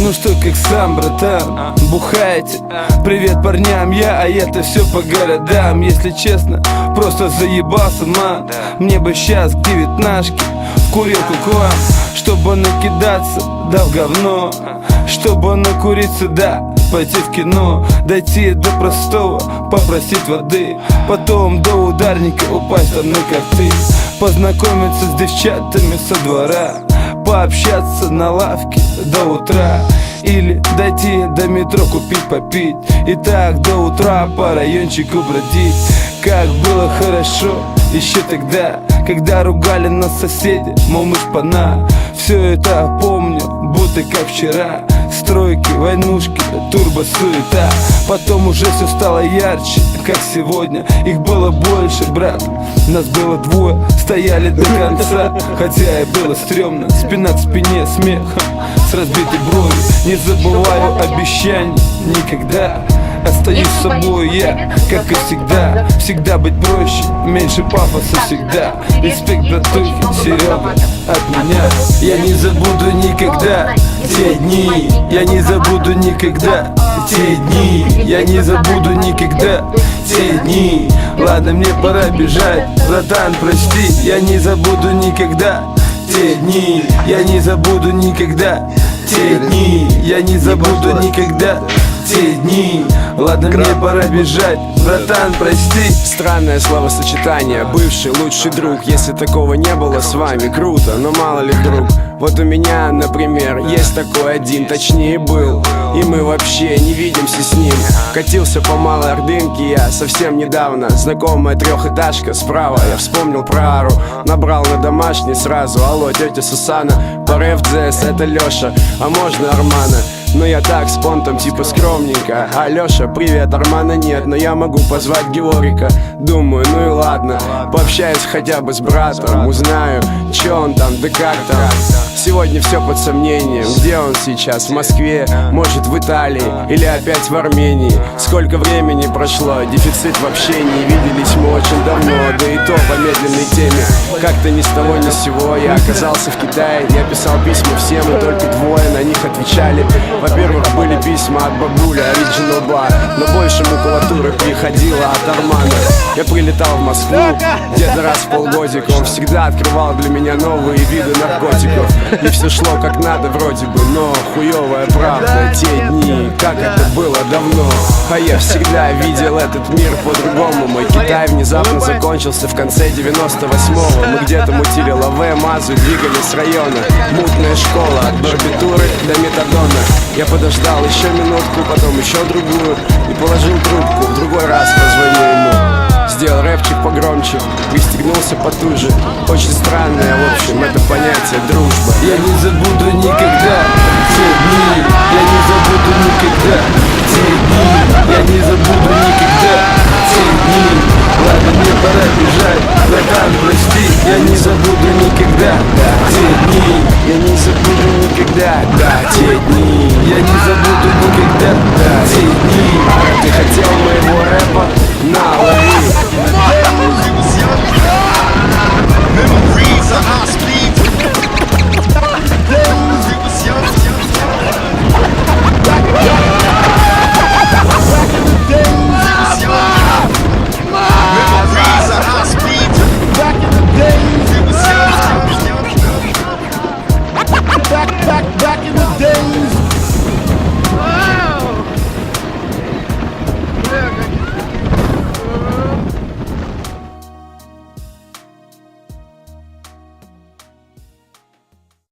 Ну что, как сам, братан, бухаете? Привет парням, а я-то все по городам. Если честно, просто заебался, ман. Мне бы сейчас к девятнашке в курилку к вам, чтобы накидаться, да в говно, чтобы накуриться, да пойти в кино, дойти до простого, попросить воды, потом до ударника упасть там на коты, познакомиться с девчатами со двора, пообщаться на лавке до утра, или дойти до метро купить попить, и так до утра по райончику бродить. Как было хорошо еще тогда, когда ругали нас соседи, мол, мы шпана. Все это помню, будто как вчера. Стройки, войнушки, турбо-суета. Потом уже все стало ярче, как сегодня. Их было больше, брат, нас было двое, стояли до конца. Хотя и было стрёмно, спина к спине, смех с разбитой бровью. Не забываю обещаний никогда. Остаюсь с собой я, как и всегда. Всегда быть проще, меньше пафоса всегда. Респект, братухи, Серега, от меня. Я не забуду никогда те дни. Я не забуду никогда те дни. Я не забуду никогда те дни. Ладно, мне пора бежать, братан, прости. Я не забуду никогда те дни. Я не забуду никогда те дни. Я не забуду никогда те дни. Ладно, мне пора бежать, братан, прости. Странное словосочетание, бывший лучший друг. Если такого не было с вами, круто, но мало ли вдруг. Вот у меня, например, есть такой один, точнее был, и мы вообще не видимся с ним. Катился по Малой Ордынке я совсем недавно. Знакомая трехэтажка справа, я вспомнил про Ару. Набрал на домашний сразу: алло, тетя Сусана, по РФДС, это Леша, а можно Армана? Но я так с понтом типа скромненько. Алёша, привет, Армана нет, но я могу позвать Георгика. Думаю, ну и ладно, пообщаюсь хотя бы с братом, узнаю, чё он там, да как там. Сегодня все под сомнением, где он сейчас, в Москве, может в Италии или опять в Армении. Сколько времени прошло, дефицит в общении, виделись мы очень давно, да и то по медленной теме. Как-то ни с того ни с сего я оказался в Китае. Я писал письма всем, и только двое на них отвечали. Во-первых, были письма от бабули Original Bar, но больше макулатуры приходила от Армана. Я прилетал в Москву где-то раз в полгодика. Он всегда открывал для меня новые виды наркотиков. И все шло как надо вроде бы, но хуевая правда. Те дни, как это было давно. А я всегда видел этот мир по-другому. Мой Китай внезапно закончился в конце 98-го. Мы где-то мутили лаве, мазу, двигались с района. Мутная школа, от барбитуры до метадона. Я подождал еще минутку, потом еще другую, и положил трубку, в другой раз позвоню ему. Сделал рэпчик погромче, пристегнулся потуже. Очень странное, в общем, это понятие дружба. Я не забуду никогда те дни. Я не забуду никогда те дни. Я не забуду никогда те дни. Ладно, мне пора бежать, братан, прости. Я не забуду никогда те дни. Я не забуду никогда те дни. Я не забуду никогда те дни.